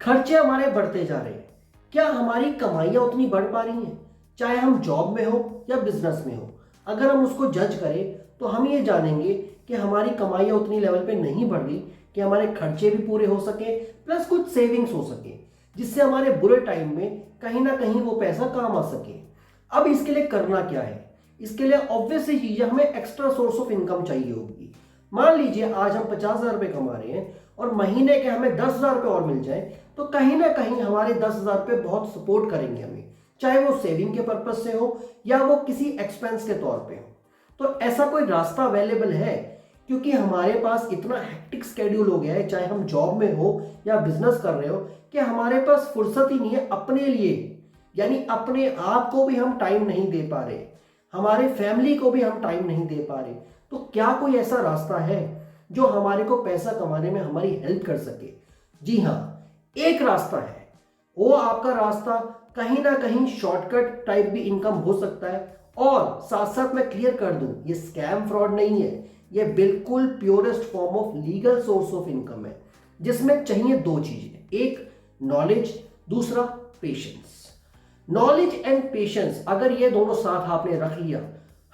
खर्चे हमारे बढ़ते जा रहे हैं। क्या हमारी कमाइयाँ उतनी बढ़ पा रही हैं? चाहे हम जॉब में हो या बिजनेस में हो, अगर हम उसको जज करें तो हम ये जानेंगे कि हमारी कमाइयाँ उतनी लेवल पे नहीं बढ़ रही कि हमारे खर्चे भी पूरे हो सके, प्लस कुछ सेविंग्स हो सके, जिससे हमारे बुरे टाइम में कहीं ना कहीं वो पैसा काम आ सके। अब इसके लिए करना क्या है? इसके लिए ऑब्वियस सी चीज़ है, हमें एक्स्ट्रा सोर्स ऑफ इनकम चाहिए होगी। मान लीजिए आज हम 50,000 रुपये कमा रहे हैं और महीने के हमें 10,000 रुपये और मिल जाए, तो कहीं ना कहीं हमारे 10,000 रुपये बहुत सपोर्ट करेंगे हमें, चाहे वो सेविंग के पर्पज से हो या वो किसी एक्सपेंस के तौर पे हो। तो ऐसा कोई रास्ता अवेलेबल है? क्योंकि हमारे पास इतना हेक्टिक स्केड्यूल हो गया है, चाहे हम जॉब में हो या बिजनेस कर रहे हो, कि हमारे पास फुर्सत ही नहीं है अपने लिए। यानी अपने आप को भी हम टाइम नहीं दे पा रहे, हमारे फैमिली को भी हम टाइम नहीं दे पा रहे। तो क्या कोई ऐसा रास्ता है जो हमारे को पैसा कमाने में हमारी हेल्प कर सके? जी हाँ, एक रास्ता है। वो आपका रास्ता कहीं ना कहीं शॉर्टकट टाइप भी इनकम हो सकता है। और साथ साथ मैं क्लियर कर दूं, ये स्कैम फ्रॉड नहीं है, ये बिल्कुल purest form of legal source of income है, जिसमें चाहिए दो चीजें, एक नॉलेज, दूसरा पेशेंस। नॉलेज एंड पेशेंस अगर ये दोनों साथ आपने रख लिया,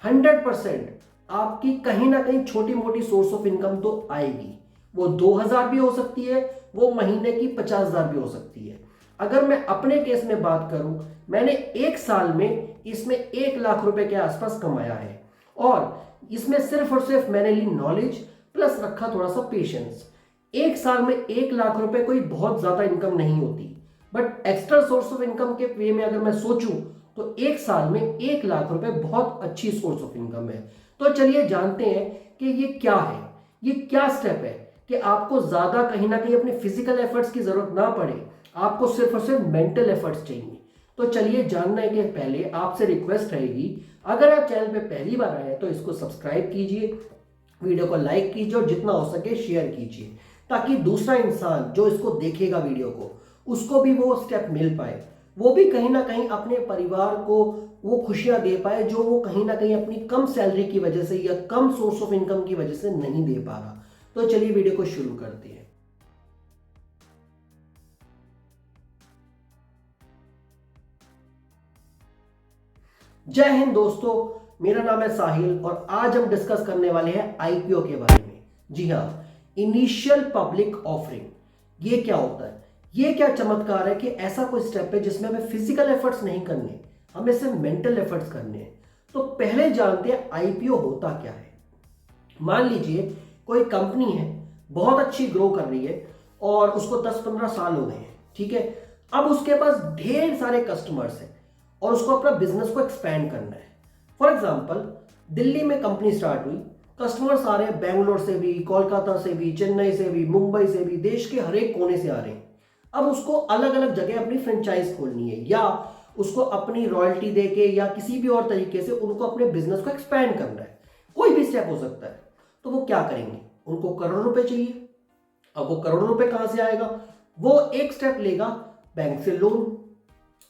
100% आपकी कहीं ना कहीं छोटी मोटी सोर्स ऑफ इनकम तो आएगी। वो 2,000 भी हो सकती है, वो महीने की 50,000 भी हो सकती है। अगर मैं अपने केस में बात करूं, मैंने एक साल में इसमें 1 लाख रुपए के आसपास कमाया है। और इसमें सिर्फ और सिर्फ मैंने ली नॉलेज प्लस रखा थोड़ा सा पेशेंस। एक साल में 1 लाख रुपए कोई बहुत ज्यादा इनकम नहीं होती, but extra source of income के वे में अगर मैं सोचूं तो एक साल में 1 लाख रुपए बहुत अच्छी सोर्स ऑफ इनकम है। तो चलिए जानते हैं कि ये क्या है, ये क्या स्टेप है कि आपको ज्यादा कहीं ना कहीं अपने फिजिकल एफर्ट्स की जरूरत ना पड़े, आपको सिर्फ और सिर्फ मेंटल एफर्ट्स चाहिए। तो चलिए जानने के पहले आपसे रिक्वेस्ट रहेगी, अगर आप चैनल पे पहली बार आए हैं तो इसको सब्सक्राइब कीजिए, वीडियो को लाइक कीजिए और जितना हो सके शेयर कीजिए, ताकि दूसरा इंसान जो इसको देखेगा वीडियो को, उसको भी वो स्टेप मिल पाए, वो भी कहीं ना कहीं अपने परिवार को वो खुशियां दे पाए जो वो कहीं ना कहीं अपनी कम सैलरी की वजह से या कम सोर्स ऑफ इनकम की वजह से नहीं दे पा रहा। तो चलिए वीडियो को शुरू करते हैं। जय हिंद दोस्तों, मेरा नाम है साहिल और आज हम डिस्कस करने वाले हैं आईपीओ के बारे में। जी हाँ, इनिशियल पब्लिक ऑफरिंग। ये क्या होता है? ये क्या चमत्कार है कि ऐसा कोई स्टेप है जिसमें हमें फिजिकल एफर्ट्स नहीं करने, हमें सिर्फ मेंटल एफर्ट्स करने हैं। तो पहले जानते हैं आईपीओ होता क्या है। मान लीजिए कोई कंपनी है, बहुत अच्छी ग्रो कर रही है और उसको 10-15 साल हो गए हैं, ठीक है। अब उसके पास ढेर सारे कस्टमर्स हैं और उसको अपना बिजनेस को एक्सपैंड करना है। फॉर एग्जाम्पल, दिल्ली में कंपनी स्टार्ट हुई, कस्टमर्स आ रहे हैं बेंगलोर से भी, कोलकाता से भी, चेन्नई से भी, मुंबई से भी, देश के हर एक कोने से आ रहे हैं। अब उसको अलग अलग जगह अपनी फ्रेंचाइज खोलनी है या उसको अपनी रॉयल्टी देके या किसी भी और तरीके से उनको अपने बिजनेस को एक्सपैंड करना है। कोई भी स्टेप हो सकता है। तो वो क्या करेंगे? उनको करोड़ों रुपए चाहिए। अब वो करोड़ों रुपए कहां से आएगा? वो एक स्टेप लेगा बैंक से लोन,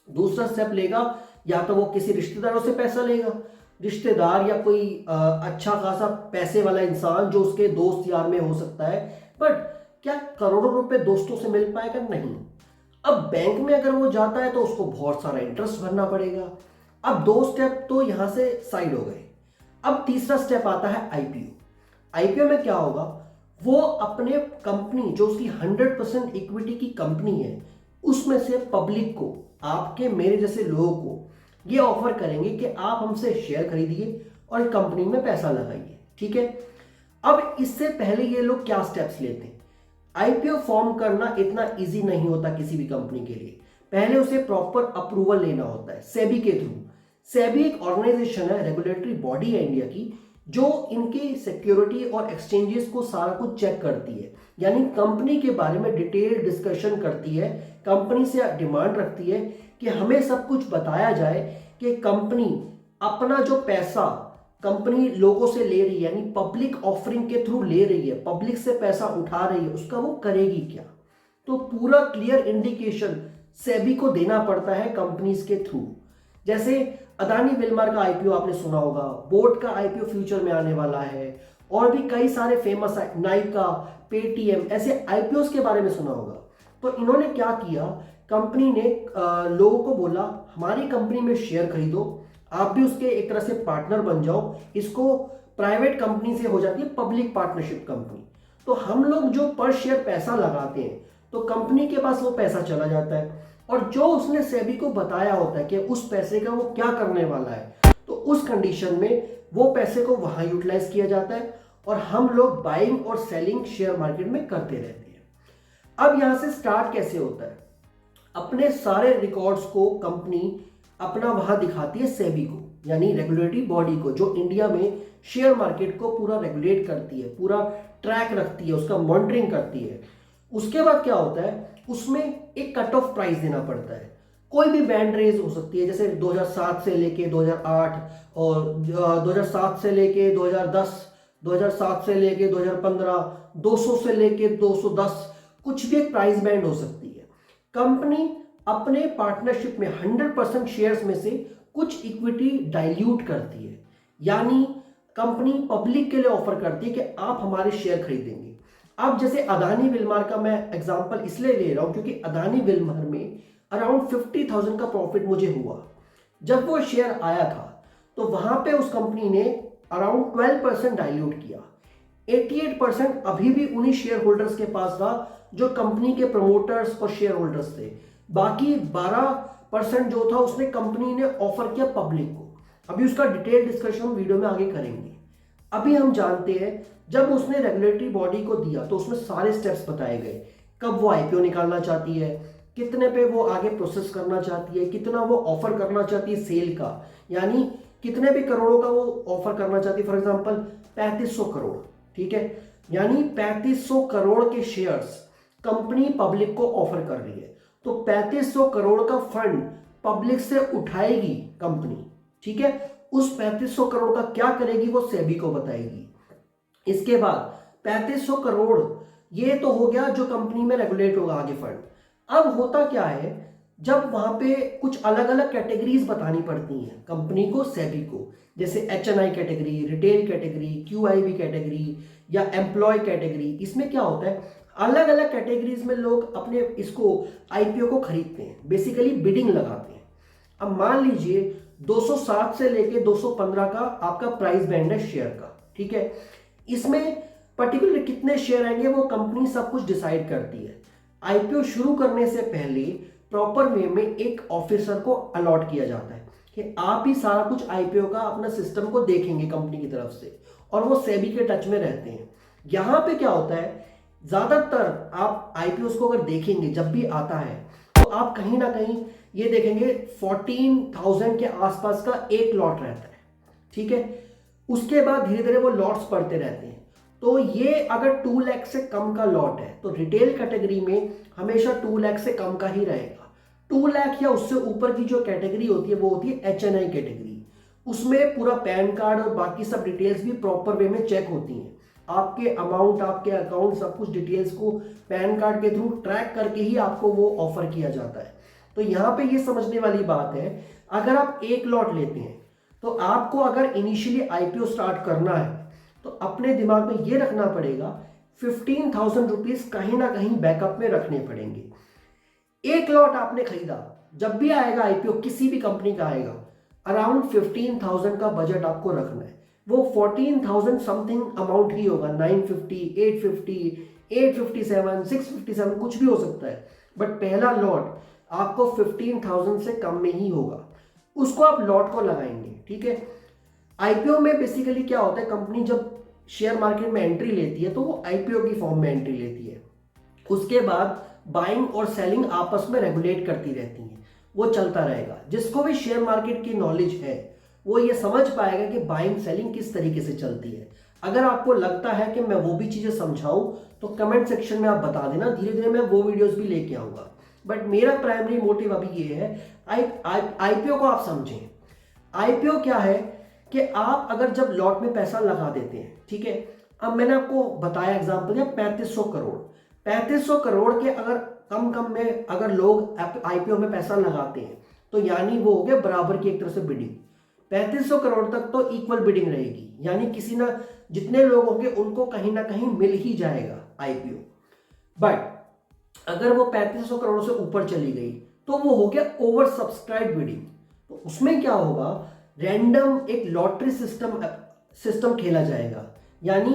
दूसरा स्टेप लेगा या तो वो किसी रिश्तेदारों से पैसा लेगा, रिश्तेदार या कोई अच्छा खासा पैसे वाला इंसान जो उसके दोस्त यार में हो सकता है। बट क्या करोड़ों रुपए दोस्तों से मिल पाएगा? नहीं। अब बैंक में अगर वो जाता है तो उसको बहुत सारा इंटरेस्ट भरना पड़ेगा। अब दो स्टेप तो यहां से साइड हो गए। अब तीसरा स्टेप आता है आईपीओ। आईपीओ में क्या होगा? वो अपने कंपनी जो उसकी 100% इक्विटी की कंपनी है, उसमें से पब्लिक को, आपके मेरे जैसे लोगों को ये ऑफर करेंगे कि आप हमसे शेयर खरीदिए और कंपनी में पैसा लगाइए, ठीक है। अब इससे पहले ये लोग क्या स्टेप्स लेते हैं? आईपीओ फॉर्म करना इतना इजी नहीं होता किसी भी कंपनी के लिए। पहले उसे प्रॉपर अप्रूवल लेना होता है सेबी के थ्रू। सेबी एक ऑर्गेनाइजेशन है, रेगुलेटरी बॉडी है इंडिया की, जो इनकी सिक्योरिटी और एक्सचेंजेस को सारा कुछ चेक करती है। यानी कंपनी के बारे में डिटेल डिस्कशन करती है, कंपनी से डिमांड रखती है कि हमें सब कुछ बताया जाए कि कंपनी अपना जो पैसा कंपनी लोगों से ले रही है, यानी पब्लिक ऑफरिंग के थ्रू ले रही है, पब्लिक से पैसा उठा रही है, उसका वो करेगी क्या। तो पूरा क्लियर इंडिकेशन सेबी को देना पड़ता है कंपनीज के थ्रू। जैसे अदानी विल्मर का आईपीओ आपने सुना होगा, बोट का आईपीओ फ्यूचर में आने वाला है, और भी कई सारे फेमस नाइका, पेटीएम, ऐसे आईपीओ के बारे में सुना होगा। तो इन्होंने क्या किया, कंपनी ने लोगों को बोला हमारी कंपनी में शेयर खरीदो, आप भी उसके एक तरह से पार्टनर बन जाओ। इसको प्राइवेट कंपनी से हो जाती है पब्लिक पार्टनरशिप कंपनी। तो हम लोग जो पर शेयर पैसा लगाते हैं तो कंपनी के पास वो पैसा चला जाता है, और जो उसने सेबी को बताया होता है कि उस पैसे का वो क्या करने वाला है, तो उस कंडीशन में वो पैसे को वहां यूटिलाइज किया जाता है और हम लोग बाइंग और सेलिंग शेयर मार्केट में करते रहते हैं। अब यहां से स्टार्ट कैसे होता है, अपने सारे रिकॉर्ड्स को कंपनी अपना वहां दिखाती है सेबी को, यानी रेगुलेटरी बॉडी को, जो इंडिया में शेयर मार्केट को पूरा रेगुलेट करती है, पूरा ट्रैक रखती है, उसका मॉनिटरिंग करती है। उसके बाद क्या होता है, उसमें एक कट ऑफ प्राइस देना पड़ता है। कोई भी बैंड रेंज हो सकती है, जैसे 2007 से लेके 2008 और 2007 से लेके 2010, 2007 से लेके 2015, 200 से लेके 210, कुछ भी एक प्राइस बैंड हो सकती है। कंपनी अपने पार्टनरशिप में 100% शेयर्स में से कुछ इक्विटी डाइल्यूट करती है, यानी कंपनी पब्लिक के लिए ऑफर करती है कि आप हमारे शेयर खरीदेंगे। अब जैसे अदानी विल्मर का मैं एग्जांपल इसलिए ले रहा हूं क्योंकि अदानी विल्मर में अराउंड 50,000 का प्रॉफिट मुझे हुआ। जब वो शेयर आया था तो वहां पे उस कंपनी ने अराउंड 12% डाइल्यूट किया। 88% अभी भी उन्हीं शेयर होल्डर्स के पास था जो कंपनी के प्रमोटर्स और शेयर होल्डर्स थे। बाकी 12% जो था उसने कंपनी ने ऑफर किया पब्लिक को। अभी उसका डिटेल डिस्कशन हम वीडियो में आगे करेंगे। अभी हम जानते हैं जब उसने रेगुलेटरी बॉडी को दिया तो उसमें सारे स्टेप्स बताए गए, कब वो आईपीओ निकालना चाहती है, कितने पे वो आगे प्रोसेस करना चाहती है, कितना वो ऑफर करना चाहती है सेल का, यानी कितने भी करोड़ों का वो ऑफर करना चाहती है। फॉर एग्जांपल 3500 करोड़, ठीक है, यानी 3500 करोड़ के शेयर्स कंपनी पब्लिक को ऑफर कर रही है। तो 3500 करोड़ का फंड पब्लिक से उठाएगी कंपनी, ठीक है। उस 3500 करोड़ का क्या करेगी वो सेबी को बताएगी। इसके बाद 3500 करोड़ ये तो हो गया जो कंपनी में रेगुलेट होगा आगे फंड। अब होता क्या है, जब वहां पे कुछ अलग अलग कैटेगरीज बतानी पड़ती हैं कंपनी को सेबी को, जैसे HNI category, retail category, QIB category या एम्प्लॉय कैटेगरी। इसमें क्या होता है, अलग अलग कैटेगरीज में लोग अपने इसको आईपीओ को खरीदते हैं, बेसिकली बिडिंग लगाते हैं। अब मान लीजिए 207 से लेके 215 का आपका प्राइस बैंड है शेयर का, ठीक है। इसमें पर्टिकुलर कितने शेयर आएंगे वो कंपनी सब कुछ डिसाइड करती है। आईपीओ शुरू करने से पहले प्रॉपर वे में एक ऑफिसर को अलॉट किया जाता है कि आप ही सारा कुछ आईपीओ का अपना सिस्टम को देखेंगे कंपनी की तरफ से, और वो सेबी के टच में रहते हैं। यहां पे क्या होता है, ज्यादातर आप आईपीओ को अगर देखेंगे जब भी आता है तो आप कहीं ना कहीं ये देखेंगे 14,000 के आसपास का एक लॉट रहता है, ठीक है। उसके बाद धीरे धीरे वो लॉट्स बढ़ते रहते हैं। तो ये अगर 2 लाख से कम का लॉट है तो रिटेल कैटेगरी में हमेशा 2 लाख से कम का ही रहेगा। 2 लाख या उससे ऊपर की जो कैटेगरी होती है वो होती है एचएनआई कैटेगरी। उसमें पूरा पैन कार्ड और बाकी सब डिटेल्स भी प्रॉपर वे में चेक होती हैं। आपके अमाउंट, आपके अकाउंट, सब कुछ डिटेल्स को पैन कार्ड के थ्रू ट्रैक करके ही आपको वो ऑफर किया जाता है। तो यहाँ पे ये समझने वाली बात है, अगर आप एक लॉट लेते हैं तो आपको अगर इनिशियली आईपीओ स्टार्ट करना है तो अपने दिमाग में ये रखना पड़ेगा 15,000 रुपीज कहीं ना कहीं बैकअप में रखने पड़ेंगे। एक लॉट आपने खरीदा, जब भी आएगा आईपीओ किसी भी कंपनी का आएगा, अराउंड 15,000 का बजट आपको रखना है। वो 14,000 समथिंग अमाउंट ही होगा, 950, 850, 857, 657 कुछ भी हो सकता है, बट पहला लॉट आपको 15,000 से कम में ही होगा। उसको आप लॉट को लगाएंगे, ठीक है। आईपीओ में बेसिकली क्या होता है, कंपनी जब शेयर मार्केट में एंट्री लेती है तो वो आईपीओ की फॉर्म में एंट्री लेती है। उसके बाद बाइंग और सेलिंग आपस में रेगुलेट करती रहती हैं, वो चलता रहेगा। जिसको भी शेयर मार्केट की नॉलेज है वो ये समझ पाएगा कि बाइंग सेलिंग किस तरीके से चलती है। अगर आपको लगता है कि मैं वो भी चीजें समझाऊं तो कमेंट सेक्शन में आप बता देना, धीरे धीरे मैं वो वीडियोस भी लेके आऊंगा। बट मेरा प्राइमरी मोटिव अभी ये है, आईपीओ को आप समझें। आईपीओ क्या है कि आप अगर जब लॉट में पैसा लगा देते हैं, ठीक है। अब मैंने आपको बताया एग्जांपल दिया 3500 करोड़, 3500 करोड़ के अगर कम में अगर लोग आईपीओ में पैसा लगाते हैं तो यानी वो हो गया बराबर की एक तरह से बिडिंग। 3500 करोड़ तक तो इक्वल बिडिंग रहेगी, यानी किसी ना जितने लोग होंगे उनको कहीं ना कहीं मिल ही जाएगा आईपीओ। बट अगर वो 3500 करोड़ से ऊपर चली गई तो वो हो गया ओवर सब्सक्राइब बिडिंग। तो उसमें क्या होगा, रैंडम एक लॉटरी सिस्टम खेला जाएगा, यानी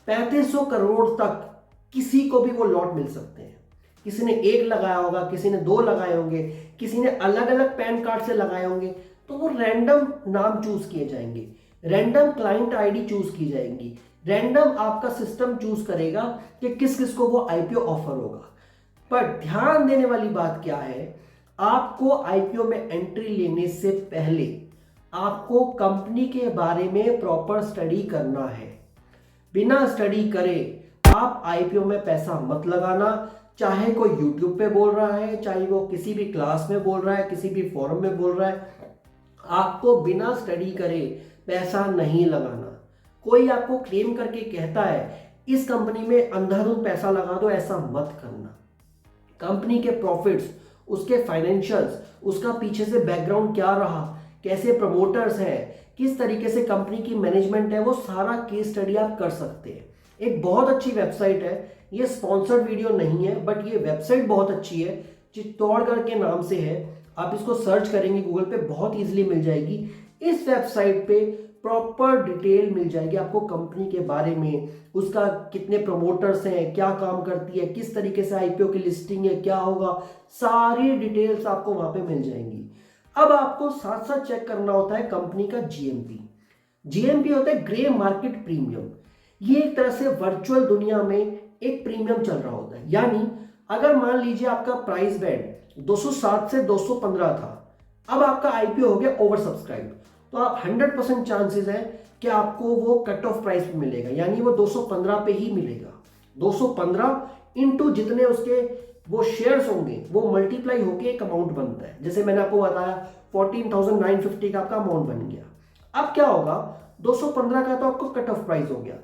3500 करोड़ तक किसी को भी वो लॉट मिल सकते हैं। किसी ने एक लगाया होगा, किसी ने दो लगाए होंगे, किसी ने अलग अलग पैन कार्ड से लगाए होंगे, तो वो रैंडम नाम चूज किए जाएंगे, रैंडम क्लाइंट आईडी चूज की जाएंगी, रैंडम आपका सिस्टम चूज करेगा कि किस किस को वो आईपीओ ऑफर होगा। पर ध्यान देने वाली बात क्या है, आपको आईपीओ में एंट्री लेने से पहले आपको कंपनी के बारे में प्रॉपर स्टडी करना है। बिना स्टडी करे आप आईपीओ में पैसा मत लगाना। चाहे कोई यूट्यूब पे बोल रहा है, चाहे वो किसी भी क्लास में बोल रहा है, किसी भी फोरम में बोल रहा है, आपको बिना स्टडी करे पैसा नहीं लगाना। कोई आपको क्लेम करके कहता है इस कंपनी में अंधाधुंध पैसा लगा दो, ऐसा मत करना। कंपनी के प्रॉफिट्स, उसके फाइनेंशियल्स, उसका पीछे से बैकग्राउंड क्या रहा, कैसे प्रमोटर्स हैं, किस तरीके से कंपनी की मैनेजमेंट है, वो सारा केस स्टडी आप कर सकते हैं। एक बहुत अच्छी वेबसाइट है, ये स्पॉन्सर्ड वीडियो नहीं है बट ये वेबसाइट बहुत अच्छी है, चित्तौड़गढ़ के नाम से है। आप इसको सर्च करेंगे गूगल पे, बहुत इजीली मिल जाएगी। इस वेबसाइट पे प्रॉपर डिटेल मिल जाएगी आपको कंपनी के बारे में, उसका कितने प्रमोटर्स हैं, क्या काम करती है, किस तरीके से आईपीओ की लिस्टिंग है, क्या होगा, सारी डिटेल्स आपको वहां पे मिल जाएंगी। अब आपको साथ साथ चेक करना होता है कंपनी का जीएमपी। जीएमपी होता है ग्रे मार्केट प्रीमियम। ये एक तरह से वर्चुअल दुनिया में एक प्रीमियम चल रहा होता है, यानी अगर मान लीजिए आपका प्राइस बैंड 207 से 215 था, अब आपका आईपीओ हो गया ओवर सब्सक्राइब, तो आप 100% चांसेस है कि आपको वो कट ऑफ प्राइस पे मिलेगा, यानी वो 215 पे ही मिलेगा। 215 इंटू जितने उसके वो शेयर्स होंगे वो मल्टीप्लाई होके एक अमाउंट बनता है। जैसे मैंने आपको बताया 14,950 का आपका अमाउंट बन गया। अब क्या होगा, 215 का तो आपको कट ऑफ प्राइस हो गया।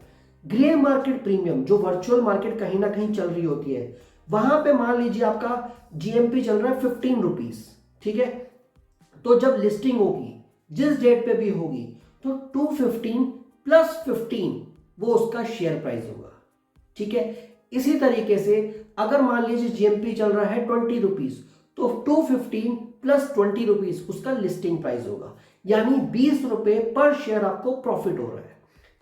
ग्रे मार्केट प्रीमियम, जो वर्चुअल मार्केट कहीं ना कहीं चल रही होती है, वहां पे मान लीजिए आपका जीएमपी चल रहा है 15 रुपीज, ठीक है। तो जब लिस्टिंग होगी, जिस डेट पे भी होगी, तो 215 प्लस 15 वो उसका शेयर प्राइस होगा, ठीक है। इसी तरीके से अगर मान लीजिए जीएमपी चल रहा है 20 रुपीज, तो 215 प्लस 20 रुपीज उसका लिस्टिंग प्राइस होगा, यानी 20 रुपए पर शेयर आपको प्रॉफिट हो रहा है।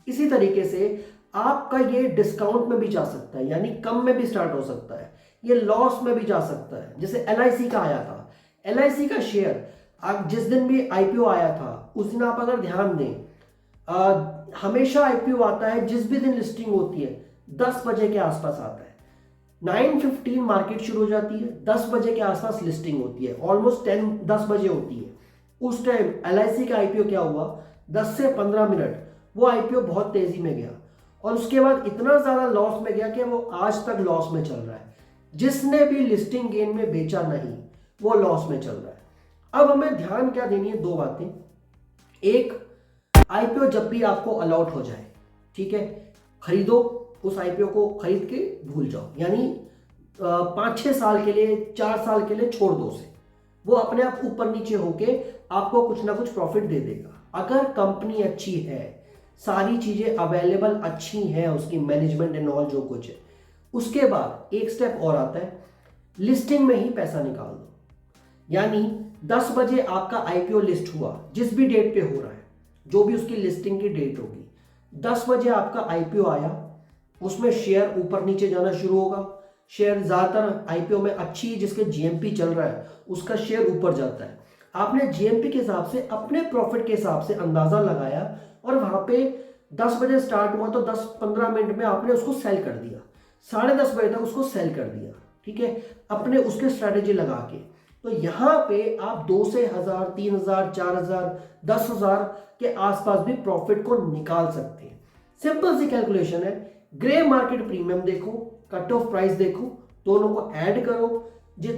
इसी तरीके से आपका ये डिस्काउंट में भी जा सकता है, यानी कम में भी स्टार्ट हो सकता है, ये लॉस में भी जा सकता है। जैसे एलआईसी का आया था, एलआईसी का शेयर आप जिस दिन भी आईपीओ आया था उस दिन आप अगर ध्यान दें, हमेशा आईपीओ आता है जिस भी दिन लिस्टिंग होती है 10 बजे के आसपास आता है। 9:15 मार्केट शुरू हो जाती है, 10 बजे के आसपास लिस्टिंग होती है, ऑलमोस्ट 10 बजे होती है। उस टाइम एलआईसी का आईपीओ क्या हुआ, 10 से 15 मिनट वो आईपीओ बहुत तेजी में गया और उसके बाद इतना ज्यादा लॉस में गया कि वो आज तक लॉस में चल रहा है। जिसने भी लिस्टिंग गेन में बेचा नहीं वो लॉस में चल रहा है। अब हमें ध्यान क्या देनी है, दो बातें। एक, आईपीओ जब भी आपको अलॉट हो जाए, ठीक है, खरीदो, उस आईपीओ को खरीद के भूल जाओ, यानी 5-6 साल के लिए, 4 साल के लिए छोड़ दो उसे, वो अपने आप ऊपर नीचे होके आपको कुछ ना कुछ प्रॉफिट दे देगा। अगर कंपनी अच्छी है, सारी चीजें अवेलेबल अच्छी हैं, उसकी मैनेजमेंट एंड ऑल जो कुछ है, उसके बाद एक स्टेप और आता है, लिस्टिंग में ही पैसा निकाल दो। यानी 10 बजे आपका आईपीओ लिस्ट हुआ, जिस भी डेट पे हो रहा है, जो भी उसकी लिस्टिंग की डेट होगी, 10 बजे आपका आईपीओ आया, उसमें शेयर ऊपर नीचे जाना शुरू होगा। शेयर ज्यादातर आईपीओ में अच्छी, जिसके जीएमपी चल रहा है उसका शेयर ऊपर जाता है। आपने जीएमपी के हिसाब से, अपने प्रॉफिट के हिसाब से अंदाजा लगाया और वहां पे 10 बजे स्टार्ट हुआ तो 10-15 मिनट में आपने उसको सेल कर दिया, 10:30 बजे तक उसको सेल कर दिया, ठीक है, अपने उसके स्ट्रेटेजी लगा के। तो यहां पे आप 2 से 1000, 3000, 4000, 10,000 के आसपास भी प्रॉफिट को निकाल सकते हैं। सिंपल सी कैलकुलेशन है, ग्रे मार्केट प्रीमियम देखो, कट ऑफ प्राइस देखो, दोनों को ऐड करो,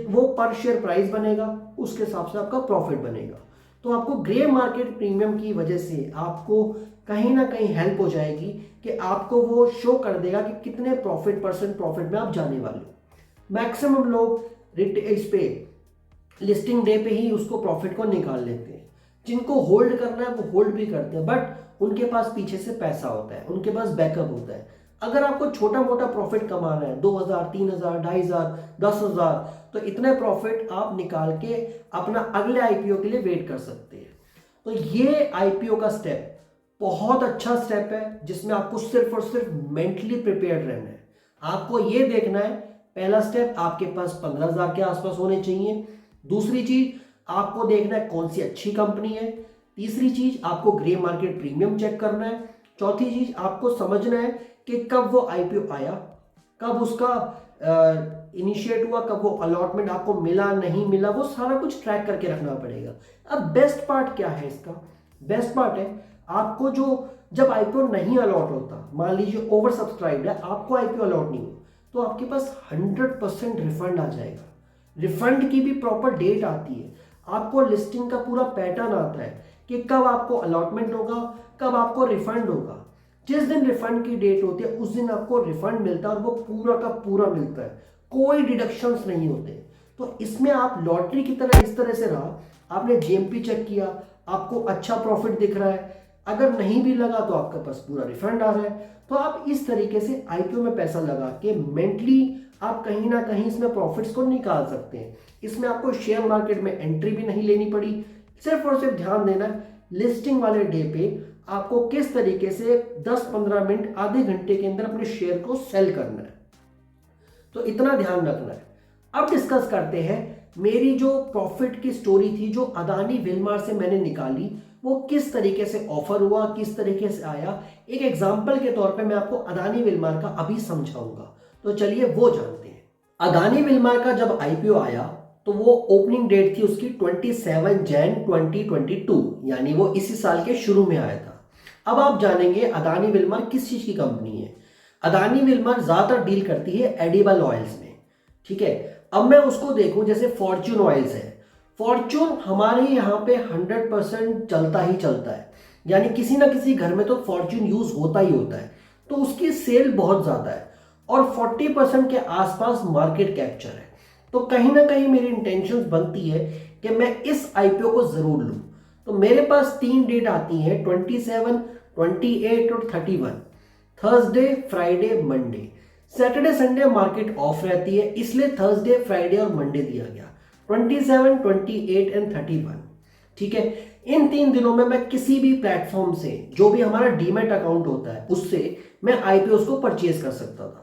वो पर शेयर प्राइस बनेगा, उसके हिसाब से आपका प्रॉफिट बनेगा। तो आपको ग्रे मार्केट प्रीमियम की वजह से आपको कहीं ना कहीं हेल्प हो जाएगी कि आपको वो शो कर देगा कि कितने परसेंट प्रॉफिट में आप जाने वाले हो। मैक्सिमम लोग इस पे लिस्टिंग डे पे ही उसको प्रॉफिट को निकाल लेते हैं। जिनको होल्ड करना है वो होल्ड भी करते हैं, बट उनके पास पीछे से पैसा होता है, उनके पास बैकअप होता है। अगर आपको छोटा मोटा प्रॉफिट कमाना है 2000, 3000, 2500, 10,000, तो इतने प्रॉफिट आप निकाल के अपना अगले आईपीओ के लिए वेट कर सकते हैं। तो ये आईपीओ का स्टेप बहुत अच्छा स्टेप है, जिसमें आपको सिर्फ और सिर्फ मेंटली प्रिपेयर्ड रहना है। आपको ये देखना है, पहला स्टेप आपके पास 15,000 के आसपास होने चाहिए। दूसरी चीज आपको देखना है कौन सी अच्छी कंपनी है। तीसरी चीज आपको ग्रे मार्केट प्रीमियम चेक करना है। चौथी चीज आपको समझना है कि कब वो आईपीओ आया, कब उसका इनिशिएट हुआ, कब वो अलॉटमेंट आपको मिला नहीं मिला, वो सारा कुछ ट्रैक करके रखना पड़ेगा। अब बेस्ट पार्ट क्या है इसका? बेस्ट पार्ट है आपको जो जब आईपीओ नहीं अलॉट होता, मान लीजिए ओवर सब्सक्राइब्ड है, आपको आईपीओ अलॉट नहीं हो, तो आपके पास 100% रिफंड आ जाएगा। रिफंड की भी प्रॉपर डेट आती है, आपको लिस्टिंग का पूरा पैटर्न आता है कि कब आपको अलॉटमेंट होगा, कब आपको रिफंड होगा। जिस दिन रिफंड की डेट होती है उस दिन आपको रिफंड मिलता है, और वो पूरा का पूरा मिलता है, कोई डिडक्शंस नहीं होते। तो इसमें आप लॉटरी की तरह इस तरह से रहा, आपने जीएमपी चेक किया, आपको अच्छा प्रॉफिट दिख रहा है, अगर नहीं भी लगा तो आपके पास पूरा रिफंड आ रहा है। तो आप इस तरीके से आईपीओ में पैसा लगा के मेंटली आप कहीं ना कहीं इसमें प्रॉफिट्स को निकाल सकते हैं। इसमें आपको शेयर मार्केट में एंट्री भी नहीं लेनी पड़ी, सिर्फ और सिर्फ ध्यान देना है लिस्टिंग वाले डे पे आपको किस तरीके से 10-15 मिनट आधे घंटे के अंदर अपने शेयर को सेल करना है। तो इतना ध्यान रखना है। अब डिस्कस करते हैं मेरी जो प्रॉफिट की स्टोरी थी, जो अदानी विलमार से मैंने निकाली, वो किस तरीके से ऑफर हुआ, किस तरीके से आया। एक एग्जांपल के तौर पे मैं आपको अदानी विलमार का अभी समझाऊंगा। तो चलिए वो जानते हैं। अदानी विलमार का जब आईपीओ आया तो वो ओपनिंग डेट थी उसकी 27 जैन 2022, यानी वो इसी साल के शुरू में आया था। अब आप जानेंगे अदानी विलमार किस चीज की कंपनी है। अदानी विलमार ज्यादातर डील करती है एडिबल ऑयल्स में, ठीक है। अब मैं उसको देखूं, जैसे फॉर्च्यून ऑयल्स है, फॉर्च्यून हमारे यहाँ पे 100% चलता ही चलता है, यानी किसी ना किसी घर में तो फॉर्च्यून यूज होता ही होता है, तो उसकी सेल बहुत ज्यादा है और 40% के आसपास मार्केट कैप्चर है। तो कहीं ना कहीं मेरी इंटेंशन बनती है कि मैं इस आईपीओ को जरूर लूं। तो मेरे पास 3 डेट आती हैं, 27, 28 और 31, Thursday, Friday, Monday. Saturday Sunday market of रहती है, इसलिए थर्सडे, फ्राइडे और मंडे दिया गया, 27, 28 एंड 31, ठीक है। इन 3 दिनों में मैं किसी भी प्लेटफॉर्म से, जो भी हमारा डीमैट अकाउंट होता है, उससे मैं आईपीओ को परचेज कर सकता था।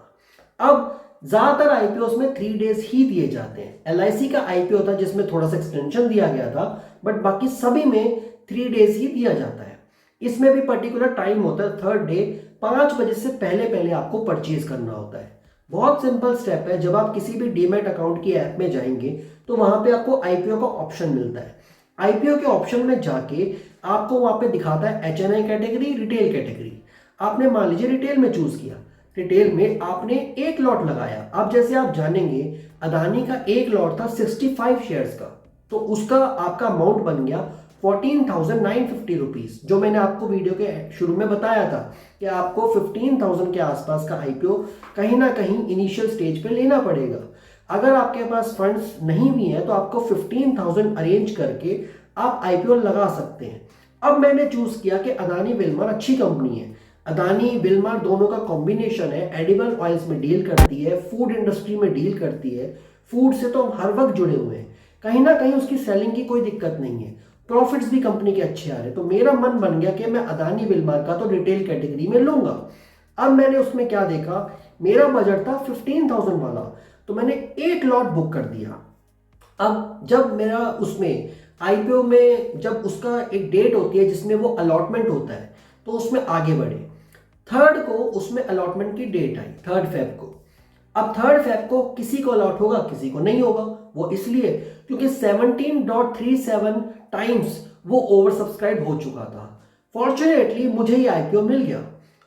अब ज्यादातर आईपीओ में 3 डेज ही दिए जाते हैं। एलआईसी का आईपीओ था जिसमें थोड़ा सा एक्सटेंशन दिया गया था, बट बाकी सभी में 3 डेज ही दिया जाता है। इसमें भी पर्टिकुलर टाइम होता है, थर्ड डे 5 बजे से पहले पहले आपको परचेज करना होता है। बहुत सिंपल स्टेप है। जब आप किसी भी डीमैट अकाउंट की ऐप में जाएंगे तो वहां पे आपको आईपीओ का ऑप्शन मिलता है। आईपीओ के ऑप्शन में जाके आपको वहां पे दिखाता है एचएनआई कैटेगरी, रिटेल कैटेगरी। आपने मान लीजिए रिटेल में चूज किया, रिटेल में आपने एक लॉट लगाया। अब जैसे आप जानेंगे अदानी का एक लॉट था 65 शेयर्स का, तो उसका आपका अमाउंट बन गया 14,950 रुपीज, जो मैंने आपको वीडियो के शुरू में बताया था कि आपको 15,000 के आसपास का आईपीओ कहीं ना कहीं इनिशियल स्टेज पे लेना पड़ेगा। अगर आपके पास फंड्स नहीं भी हैं तो आपको 15,000 अरेंज करके आप आईपीओ लगा सकते हैं। अब मैंने चूज किया कि अदानी विलमार अच्छी कंपनी है। अदानी विलमार दोनों का कॉम्बिनेशन है, एडिबल ऑयल्स में डील करती है, फूड इंडस्ट्री में डील करती है। फूड से तो हम हर वक्त जुड़े हुए हैं, कहीं ना कहीं उसकी सेलिंग की कोई दिक्कत नहीं है, प्रॉफिट्स भी कंपनी के अच्छे आ रहे। तो मेरा मन बन गया कि मैं अदानी विलमार का तो रिटेल कैटेगरी में लूंगा। अब मैंने उसमें क्या देखा, मेरा बजट था 15,000 वाला, तो मैंने एक लॉट बुक कर दिया। अब जब मेरा उसमें आईपीओ में जब उसका एक डेट होती है जिसमें वो अलॉटमेंट होता है, तो उसमें आगे बढ़े। थर्ड को उसमें अलॉटमेंट की डेट आई, 3 फेब को। अब 3 फेब को किसी को अलॉट होगा, किसी को नहीं होगा। वो इसलिए क्योंकि 17.37 टाइम्स वो ओवर सब्सक्राइब हो चुका था। फॉर्चुनेटली मुझे ये आईपीओ मिल गया।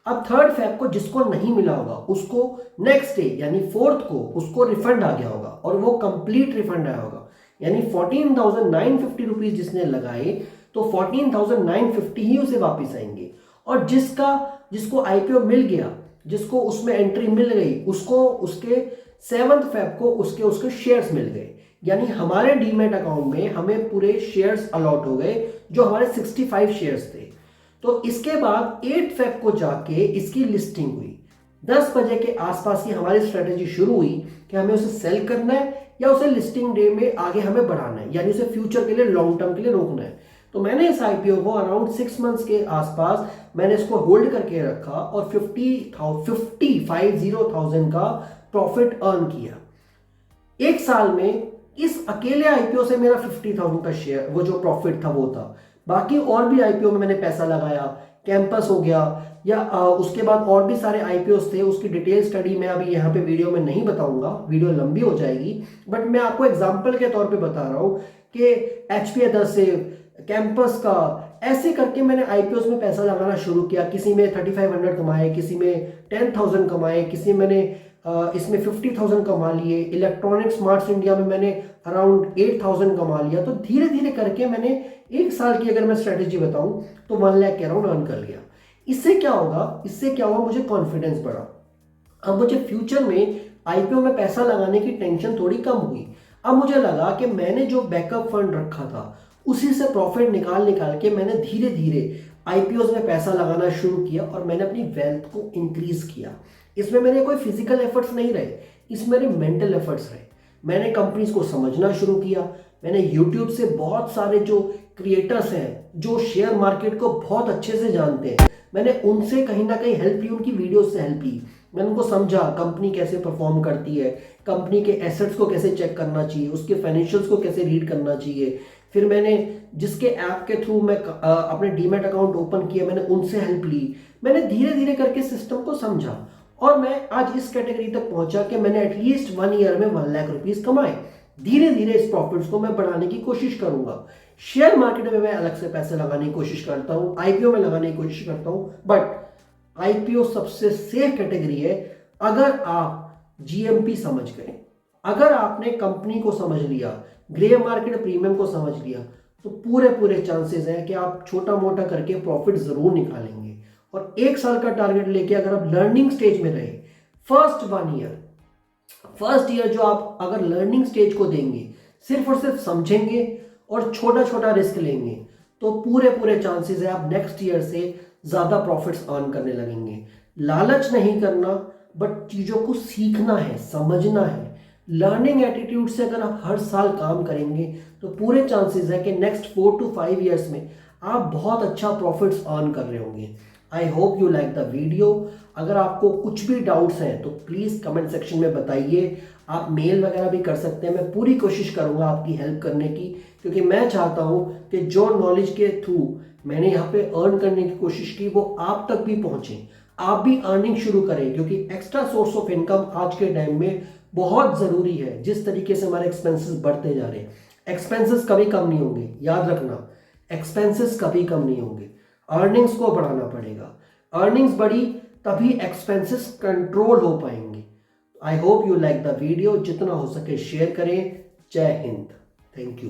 अब 3 फेब को जिसको नहीं मिला होगा उसको नेक्स्ट डे यानी 4th को उसको रिफंड आ गया होगा, और वो कंप्लीट रिफंड आया होगा। यानी 14,950 रुपीज जिसने लगाए तो 14,950 ही उसे वापस आएंगे। और जिसको आईपीओ मिल गया, जिसको उसमें एंट्री मिल गई, उसको उसके 7th फेब को उसके शेयर्स मिल गए। यानी हमारे डीमैट अकाउंट में हमें पूरे शेयर्स अलॉट हो गए जो हमारे 65 शेयर्स थे। तो इसके बाद 8 फेब को जाके इसकी लिस्टिंग हुई। 10 बजे के आसपास ही हमारी स्ट्रेटेजी शुरू हुई कि हमें उसे सेल करना है या उसे लिस्टिंग डे में आगे हमें बढ़ाना है, यानी उसे फ्यूचर के लिए, लॉन्ग टर्म के लिए रोकना है। तो मैंने इस आईपीओ को अराउंड 6 मंथ्स के आसपास मैंने इसको होल्ड करके रखा और 50,000 का प्रॉफिट अर्न किया। एक साल में इस अकेले आईपीओ से मेरा 50,000 का शेयर, वो जो प्रॉफिट था वो था। बाकी और भी आईपीओ में मैंने पैसा लगाया, कैंपस हो गया या उसके बाद और भी सारे आईपीओ थे, उसकी डिटेल स्टडी मैं अभी यहाँ पे वीडियो में नहीं बताऊंगा, वीडियो लंबी हो जाएगी। बट मैं आपको एग्जांपल के तौर पे बता रहा हूँ कि एचपी अदर्सिव, कैंपस का, ऐसे करके मैंने आईपीओ में पैसा लगाना शुरू किया। किसी में 3500 कमाए, किसी में 10,000 कमाए, किसी में मैंने इसमें 50,000 कमा लिए। इलेक्ट्रॉनिक स्मार्ट्स इंडिया में मैंने अराउंड 8,000 कमा लिया। तो धीरे धीरे करके मैंने एक साल की अगर मैं स्ट्रेटेजी बताऊं तो 1 लाख के अराउंड अर्न कर लिया। इससे क्या होगा, मुझे कॉन्फिडेंस बढ़ा। अब मुझे फ्यूचर में आईपीओ में पैसा लगाने की टेंशन थोड़ी कम हुई। अब मुझे लगा कि मैंने जो बैकअप फंड रखा था उसी से प्रॉफिट निकाल के मैंने धीरे धीरे आईपीओ में पैसा लगाना शुरू किया और मैंने अपनी वेल्थ को इंक्रीज किया। इसमें मेरे कोई फिजिकल एफर्ट्स नहीं रहे, इसमें मेरे मेंटल एफर्ट्स रहे। मैंने कंपनीज को समझना शुरू किया। मैंने यूट्यूब से बहुत सारे जो क्रिएटर्स हैं जो शेयर मार्केट को बहुत अच्छे से जानते हैं, मैंने उनसे कहीं ना कहीं हेल्प ली, उनकी वीडियोस से हेल्प ली। मैंने उनको समझा कंपनी कैसे परफॉर्म करती है, कंपनी के एसेट्स को कैसे चेक करना चाहिए, उसके फाइनेंशियल्स को कैसे रीड करना चाहिए। फिर मैंने जिसके ऐप के थ्रू मैं अपने डीमैट अकाउंट ओपन किया, मैंने उनसे हेल्प ली। मैंने धीरे धीरे करके सिस्टम को समझा और मैं आज इस कैटेगरी तक पहुंचा कि मैंने एटलीस्ट 1 ईयर में 1 लाख रुपीस कमाए। धीरे धीरे इस प्रॉफिट्स को मैं बढ़ाने की कोशिश करूंगा। शेयर मार्केट में मैं अलग से पैसे लगाने की कोशिश करता हूं, आईपीओ में लगाने की कोशिश करता हूं, बट आईपीओ सबसे सेफ कैटेगरी है अगर आप जीएमपी समझ गए, अगर आपने कंपनी को समझ लिया, ग्रे मार्केट प्रीमियम को समझ लिया, तो पूरे चांसेस हैं कि आप छोटा मोटा करके प्रॉफिट जरूर निकालेंगे। और 1 साल का टारगेट लेके अगर आप लर्निंग स्टेज में रहे, फर्स्ट ईयर जो आप अगर लर्निंग स्टेज को देंगे, सिर्फ और सिर्फ समझेंगे और छोटा छोटा रिस्क लेंगे, तो पूरे चांसेस है आप नेक्स्ट ईयर से ज्यादा प्रॉफिट्स अर्न करने लगेंगे। लालच नहीं करना, बट चीजों को सीखना है, समझना है। लर्निंग एटीट्यूड से अगर आप हर साल काम करेंगे तो पूरे चांसेस है कि नेक्स्ट 4 to 5 ईयर्स में आप बहुत अच्छा प्रॉफिट्स अर्न कर रहे होंगे। I hope you like the video. अगर आपको कुछ भी डाउट्स हैं तो प्लीज़ कमेंट सेक्शन में बताइए। आप मेल वगैरह भी कर सकते हैं, मैं पूरी कोशिश करूंगा आपकी हेल्प करने की, क्योंकि मैं चाहता हूं कि जो नॉलेज के थ्रू मैंने यहाँ पे अर्न करने की कोशिश की वो आप तक भी पहुंचे, आप भी अर्निंग शुरू करें। क्योंकि एक्स्ट्रा सोर्स ऑफ इनकम आज के टाइम में बहुत ज़रूरी है। जिस तरीके से हमारे एक्सपेंसेस बढ़ते जा रहे हैं, एक्सपेंसेस कभी कम नहीं होंगे, याद रखना, एक्सपेंसेस कभी कम नहीं होंगे। अर्निंग्स को बढ़ाना पड़ेगा, अर्निंग्स बढ़ी तभी एक्सपेंसेस कंट्रोल हो पाएंगे। I hope you like the video, जितना हो सके शेयर करें। जय हिंद, थैंक यू।